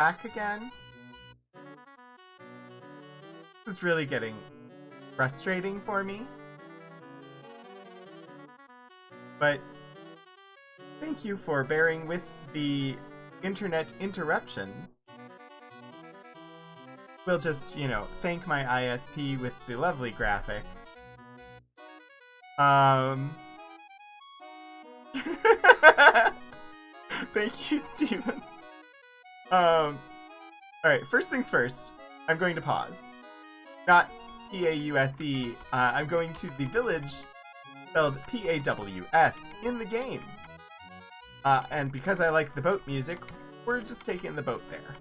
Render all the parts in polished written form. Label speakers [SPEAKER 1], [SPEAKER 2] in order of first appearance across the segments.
[SPEAKER 1] back again. This is really getting frustrating for me. But thank you for bearing with the internet interruptions. We'll just, thank my ISP with the lovely graphic. Thank you, Steven. Alright, first things first. I'm going to pause. Not P-A-U-S-E. I'm going to the village spelled P-A-W-S in the game. And because I like the boat music, we're just taking the boat there.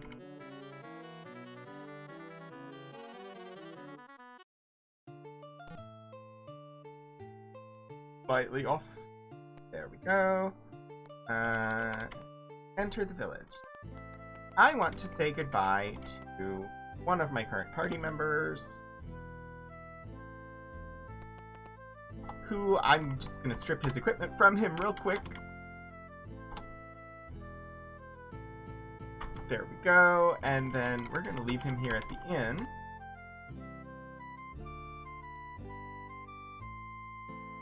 [SPEAKER 1] Slightly off. There we go. Enter the village. I want to say goodbye to one of my current party members, who I'm just going to strip his equipment from him real quick. There we go, and then we're going to leave him here at the inn.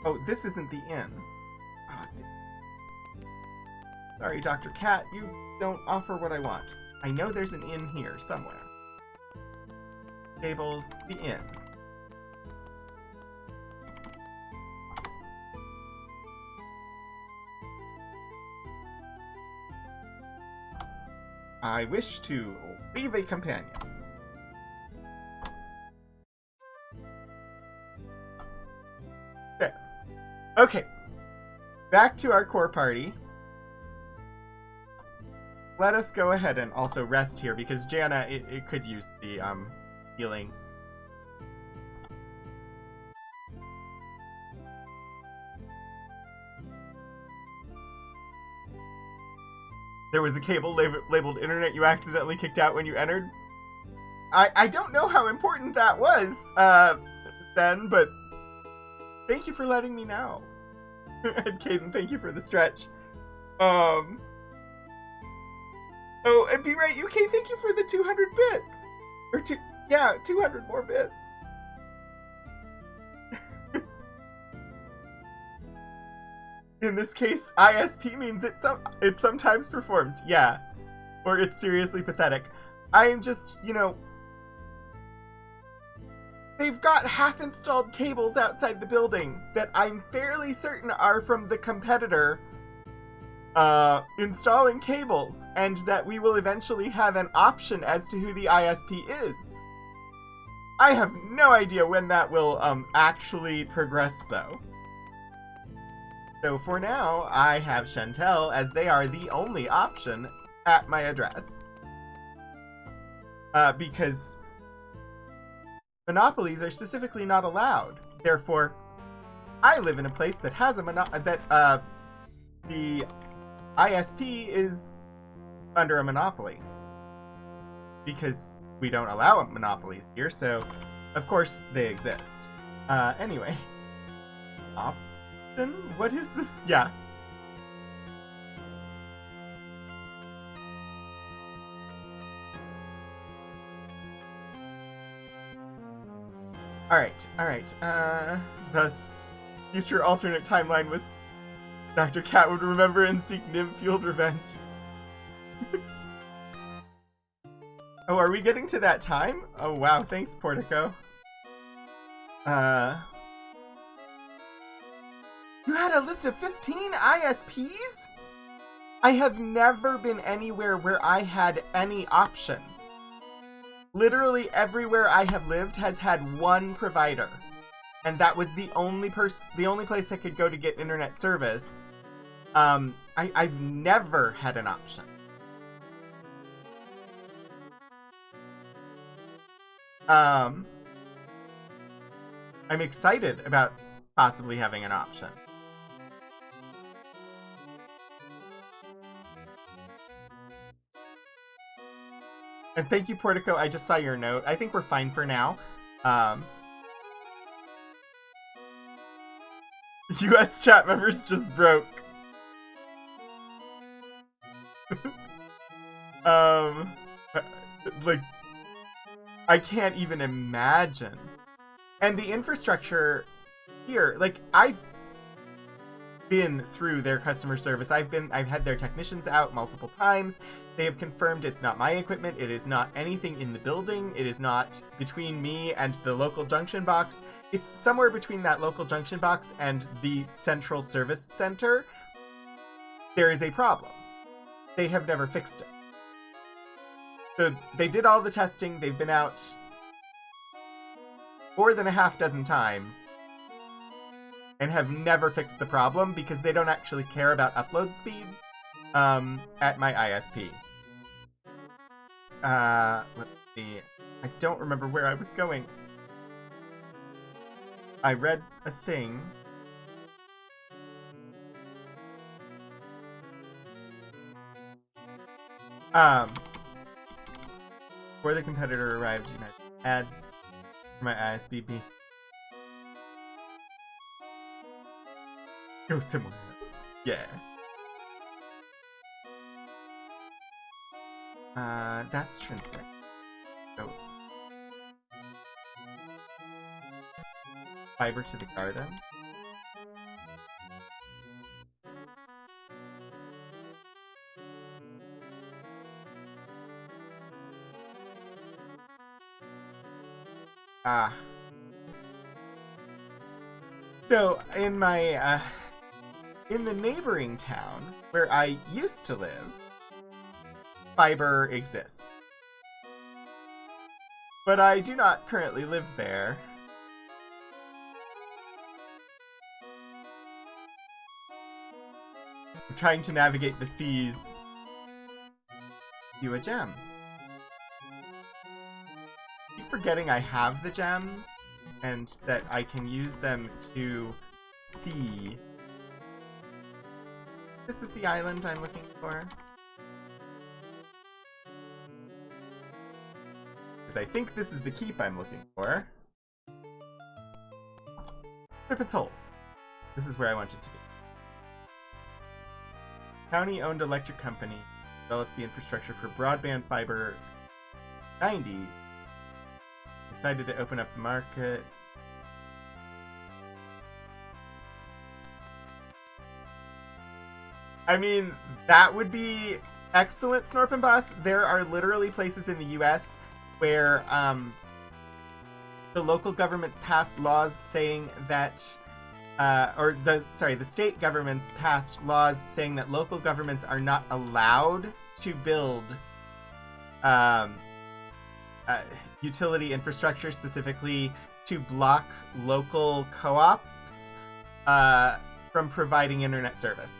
[SPEAKER 1] Oh, this isn't the inn. Oh, sorry, Dr. Cat, you don't offer what I want. I know there's an inn here somewhere. Tables, the inn. I wish to leave a companion. There. Okay. Back to our core party. Let us go ahead and also rest here, because Jana, it could use the healing. There was a cable labeled internet you accidentally kicked out when you entered. I don't know how important that was then, but thank you for letting me know. And Caden, thank you for the stretch. Oh, and Be Right UK, thank you for the 200 bits. Or 200 more bits. In this case, ISP means it sometimes performs, yeah. Or it's seriously pathetic. I'm just, they've got half-installed cables outside the building that I'm fairly certain are from the competitor installing cables, and that we will eventually have an option as to who the ISP is. I have no idea when that will actually progress, though. So for now, I have Chantel, as they are the only option at my address. Because monopolies are specifically not allowed. Therefore, I live in a place that has a the ISP is under a monopoly. Because we don't allow monopolies here, so of course they exist. Anyway. Option? What is this? Yeah. Alright. Thus, future alternate timeline was Dr. Cat would remember and seek nymph-fueled revenge. Oh, are we getting to that time? Oh, wow, thanks, Portico. You had a list of 15 ISPs? I have never been anywhere where I had any option. Literally everywhere I have lived has had one provider. And that was the only place I could go to get internet service. I've never had an option. I'm excited about possibly having an option. And thank you, Portico. I just saw your note. I think we're fine for now. US chat members just broke. like, I can't even imagine. And the infrastructure here, like, I've been through their customer service. I've had their technicians out multiple times. They have confirmed it's not my equipment. It is not anything in the building. It is not between me and the local junction box. It's somewhere between that local junction box and the central service center. There is a problem. They have never fixed it. So they did all the testing. They've been out more than a half dozen times and have never fixed the problem because they don't actually care about upload speeds at my ISP. Let's see. I don't remember where I was going. I read a thing. Before the competitor arrived, United ads for my ISP. Go somewhere else. Yeah. That's Trinsic. Go. Fiber to the garden. So, in my, in the neighboring town, where I used to live, fiber exists. But I do not currently live there. I'm trying to navigate the seas. You a gem. I keep forgetting I have the gems, and that I can use them to see. This is the island I'm looking for. Because I think this is the keep I'm looking for. Serpent's Hold. This is where I want it to be. County-owned electric company developed the infrastructure for broadband fiber in the 90s. Decided to open up the market. I mean, that would be excellent, Snorpin Boss. There are literally places in the US where the local governments passed laws saying that the state governments passed laws saying that local governments are not allowed to build utility infrastructure, specifically to block local co-ops from providing internet service.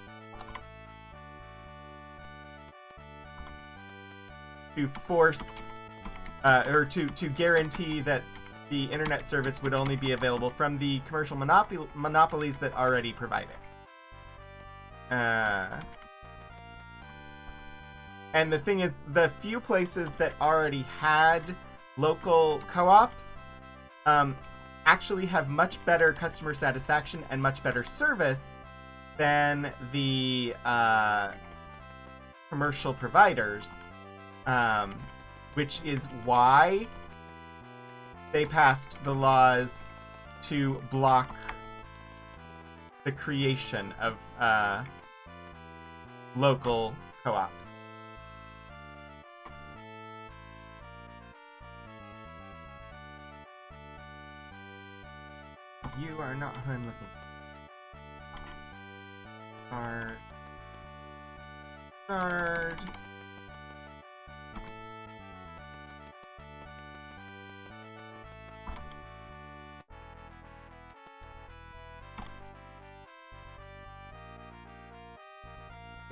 [SPEAKER 1] To force, or to guarantee that the internet service would only be available from the commercial monopolies that already provide it. And the thing is, the few places that already had local co-ops actually have much better customer satisfaction and much better service than the commercial providers, which is why they passed the laws to block the creation of local co-ops. You are not who I'm looking for. Guard.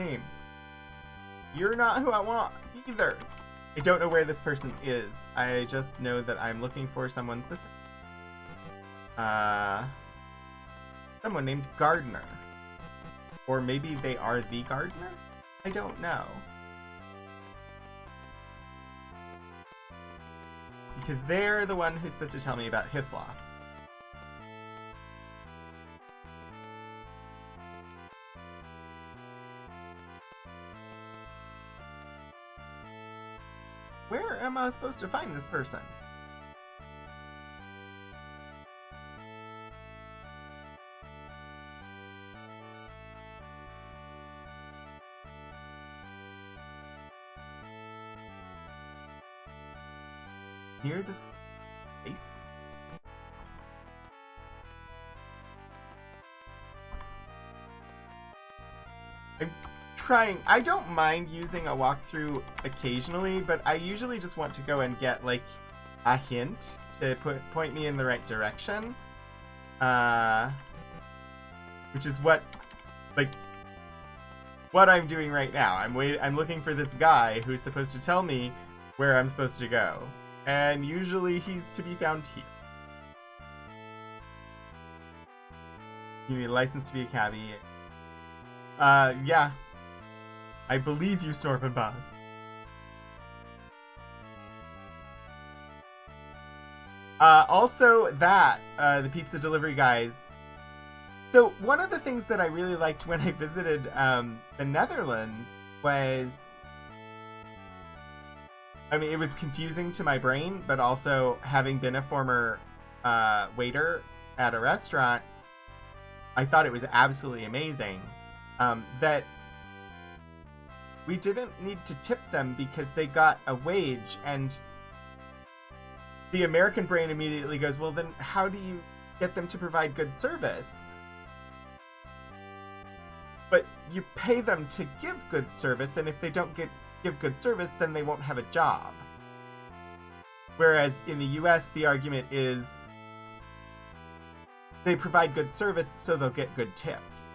[SPEAKER 1] Name. You're not who I want either. I don't know where this person is. I just know that I'm looking for someone specific. Someone named Gardner. Or maybe they are the Gardener? I don't know. Because they're the one who's supposed to tell me about Hithloth. Where where am I supposed to find this person? Near the face? I'm trying. I don't mind using a walkthrough occasionally, but I usually just want to go and get, like, a hint to point me in the right direction. Which is what I'm doing right now. I'm looking for this guy who's supposed to tell me where I'm supposed to go. And usually he's to be found here. You need a license to be a cabbie. Yeah. I believe you, Snorpin Boss. Also the pizza delivery guys. So one of the things that I really liked when I visited the Netherlands was, I mean, it was confusing to my brain, but also having been a former waiter at a restaurant, I thought it was absolutely amazing that we didn't need to tip them because they got a wage, and the American brain immediately goes, well, then how do you get them to provide good service? But you pay them to give good service, and if they don't give good service, then they won't have a job. Whereas in the US, the argument is they provide good service, so they'll get good tips.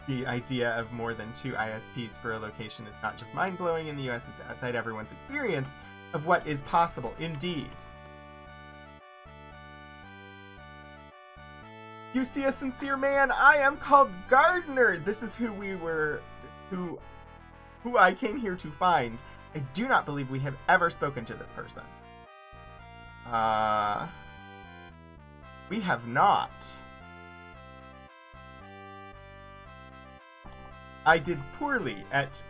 [SPEAKER 1] The idea of more than 2 ISPs for a location is not just mind-blowing in the US, it's outside everyone's experience of what is possible, indeed. You see a sincere man, I am called Gardener! This is who I came here to find. I do not believe we have ever spoken to this person. We have not. I did poorly at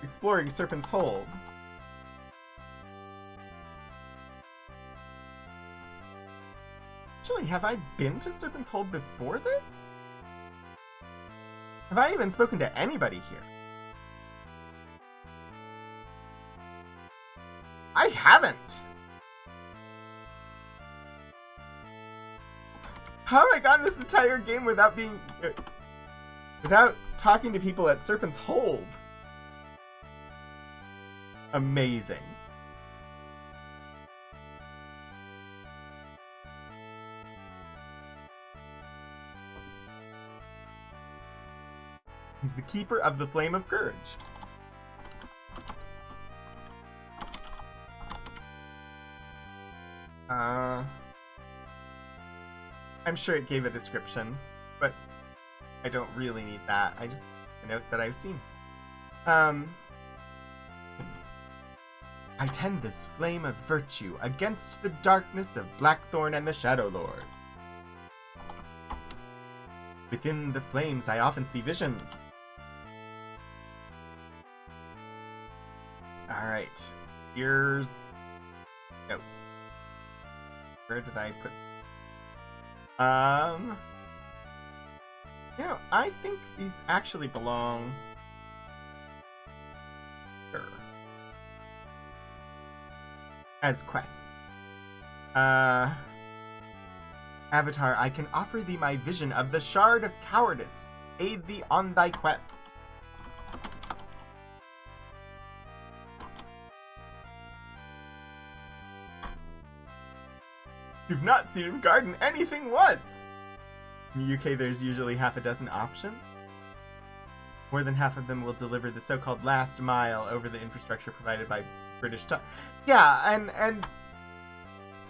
[SPEAKER 1] exploring Serpent's Hold. Actually, have I been to Serpent's Hold before this? Have I even spoken to anybody here? I haven't! How have I gotten this entire game without talking to people at Serpent's Hold? Amazing. He's the keeper of the Flame of Courage. I'm sure it gave a description, but I don't really need that. I just note that I've seen. I tend this flame of virtue against the darkness of Blackthorn and the Shadow Lord. Within the flames I often see visions. Alright, here's notes. Where did I put... You know, I think these actually belong here. As quests. Avatar, I can offer thee my vision of the Shard of Cowardice. Aid thee on thy quest. You've not seen him garden anything once! In the UK, there's usually half a dozen options. More than half of them will deliver the so-called last mile over the infrastructure provided by British Yeah, and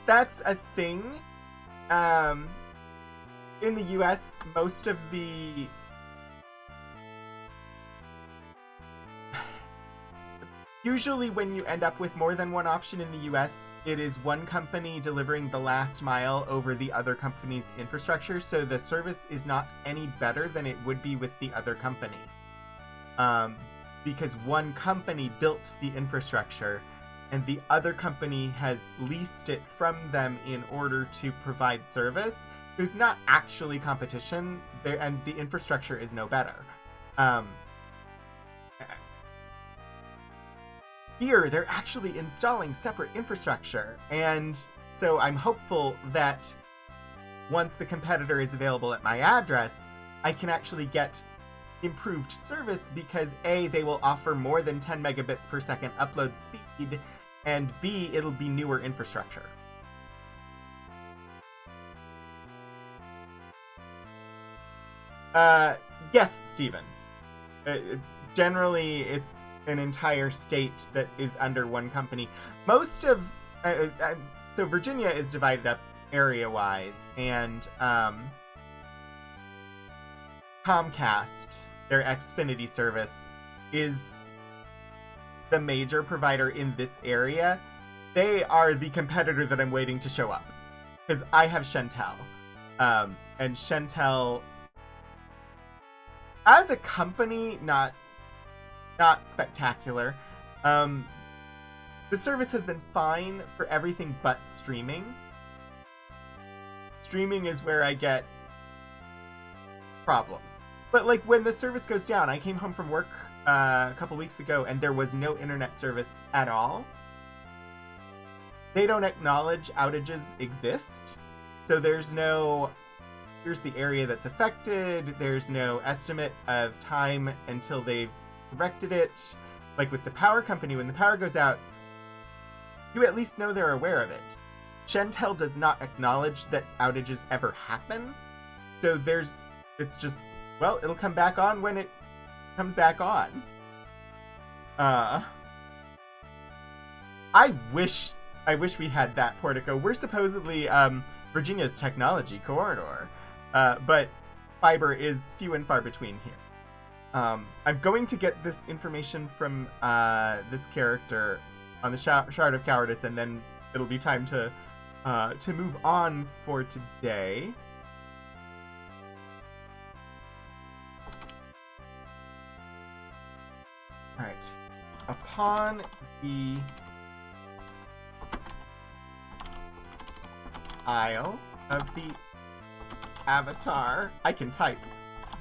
[SPEAKER 1] that's a thing. In the US, most of the Usually when you end up with more than one option in the US, it is one company delivering the last mile over the other company's infrastructure, so the service is not any better than it would be with the other company. Because one company built the infrastructure, and the other company has leased it from them in order to provide service. There's not actually competition there, and the infrastructure is no better. Here, they're actually installing separate infrastructure, and so I'm hopeful that once the competitor is available at my address, I can actually get improved service because A, they will offer more than 10 megabits per second upload speed, and B, it'll be newer infrastructure. Yes, Stephen. Generally, it's an entire state that is under one company. Most of... so Virginia is divided up area-wise, and Comcast, their Xfinity service, is the major provider in this area. They are the competitor that I'm waiting to show up. Because I have Shentel. And Shentel, as a company, not spectacular. The service has been fine for everything but streaming. Streaming is where I get problems. But like when the service goes down, I came home from work a couple weeks ago and there was no internet service at all. They don't acknowledge outages exist. So there's no, here's the area that's affected. There's no estimate of time until they've corrected it. Like with the power company, when the power goes out, you at least know they're aware of it. Shentel does not acknowledge that outages ever happen. So it's just, well, it'll come back on when it comes back on. I wish we had that portico. We're supposedly Virginia's technology corridor, but fiber is few and far between here. I'm going to get this information from this character on the Shard of Cowardice, and then it'll be time to move on for today. Alright. Upon the Isle of the Avatar, I can type.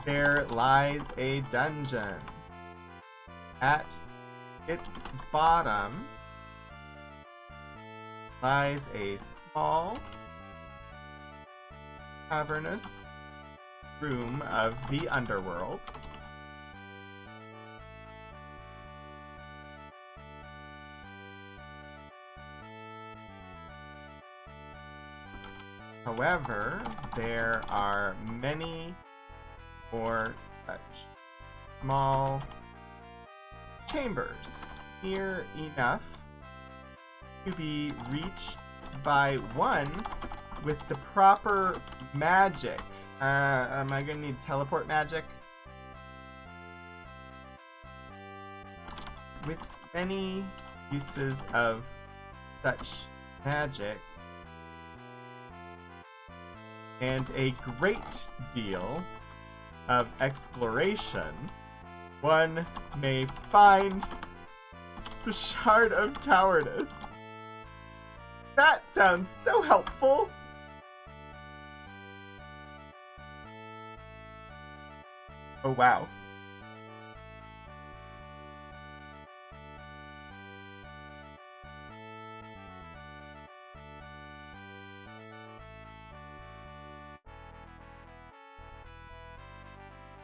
[SPEAKER 1] There lies a dungeon. At its bottom lies a small, cavernous room of the underworld. However, there are many more such small chambers near enough to be reached by one with the proper magic. Am I gonna need teleport magic? With many uses of such magic and a great deal of exploration, one may find the Shard of Cowardice. That sounds so helpful! Oh wow.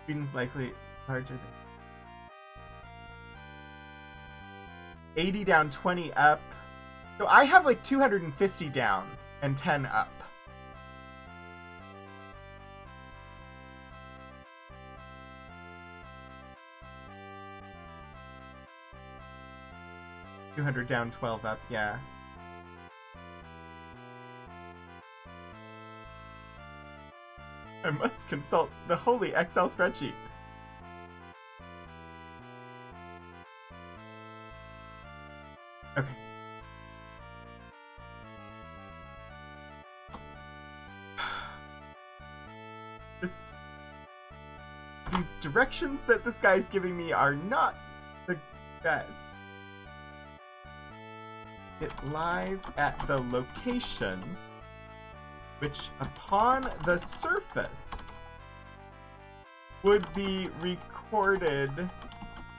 [SPEAKER 1] Students likely larger than 80 down, 20 up. So I have like 250 down and 10 up. $200 down, 12 up, yeah. I must consult the holy Excel spreadsheet. Okay. These directions that this guy's giving me are not the best. It lies at the location which, upon the surface, would be recorded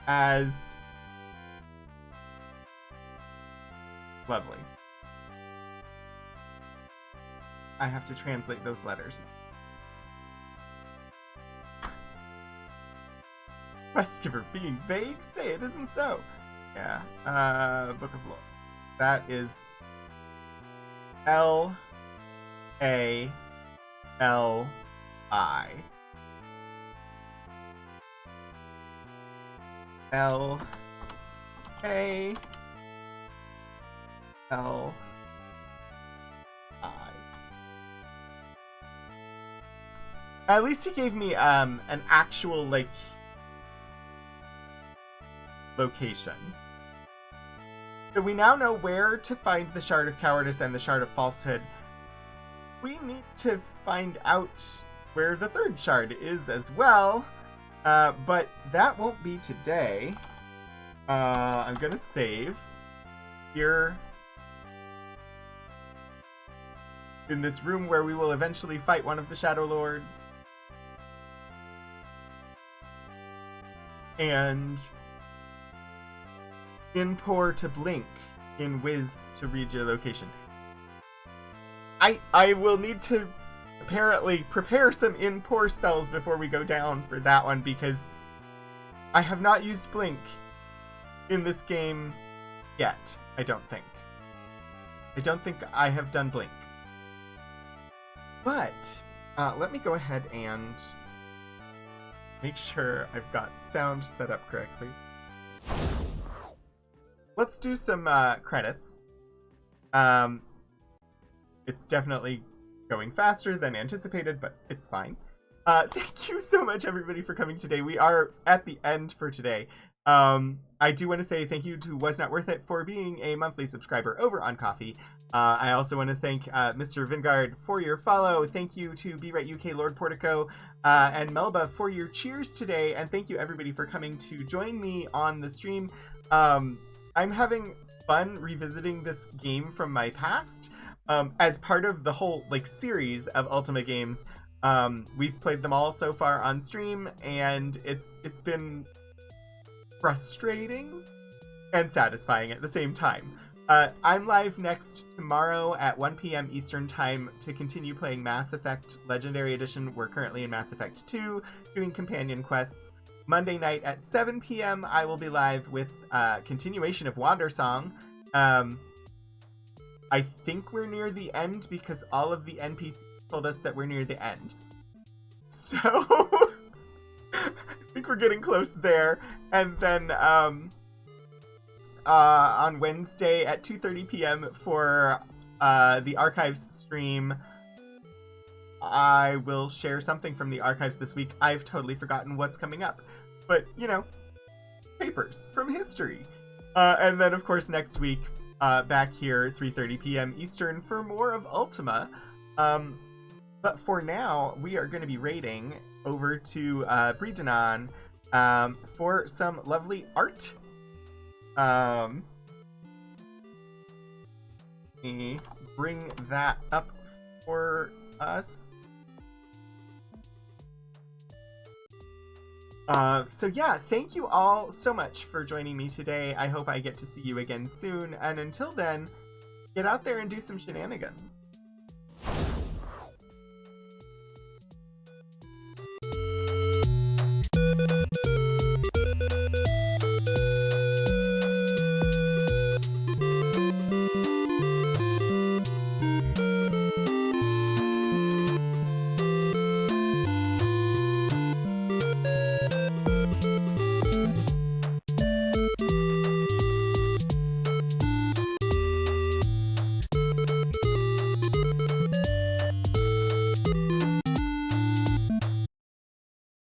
[SPEAKER 1] as lovely. I have to translate those letters. Quest giver being vague? Say it isn't so. Yeah. Book of Lore. That is L-A-L-I. L-A-L-I. At least he gave me an actual, like, location. So we now know where to find the Shard of Cowardice and the Shard of Falsehood. We need to find out where the third shard is as well. But that won't be today. I'm gonna save here in this room where we will eventually fight one of the Shadow Lords. And in pour to blink, in whiz to read your location. I will need to apparently prepare some in pour spells before we go down for that one, because I have not used blink in this game yet, I don't think. I don't think I have done blink. But let me go ahead and make sure I've got sound set up correctly. Let's do some credits. It's definitely going faster than anticipated, but it's fine. Thank you so much, everybody, for coming today. We are at the end for today. I do want to say thank you to Was Not Worth It for being a monthly subscriber over on Ko-fi. I also want to thank Mr. Vingard for your follow. Thank you to Be Right UK, Lord Portico, and Melba for your cheers today. And thank you, everybody, for coming to join me on the stream. I'm having fun revisiting this game from my past. As part of the whole series of Ultima games, we've played them all so far on stream, and it's been frustrating and satisfying at the same time. I'm live next tomorrow at 1 p.m. Eastern Time to continue playing Mass Effect Legendary Edition. We're currently in Mass Effect 2, doing companion quests. Monday night at 7 p.m. I will be live with continuation of Wandersong. I think we're near the end because all of the NPCs told us that we're near the end. So, I think we're getting close there. And then on Wednesday at 2:30 p.m. for the Archives stream, I will share something from the Archives this week. I've totally forgotten what's coming up. But, papers from history. And then, of course, next week, back here, 3:30 p.m. Eastern for more of Ultima. But for now, we are going to be raiding over to Bridanon for some lovely art. Let me bring that up for us. So yeah, thank you all so much for joining me today. I hope I get to see you again soon. And until then, get out there and do some shenanigans.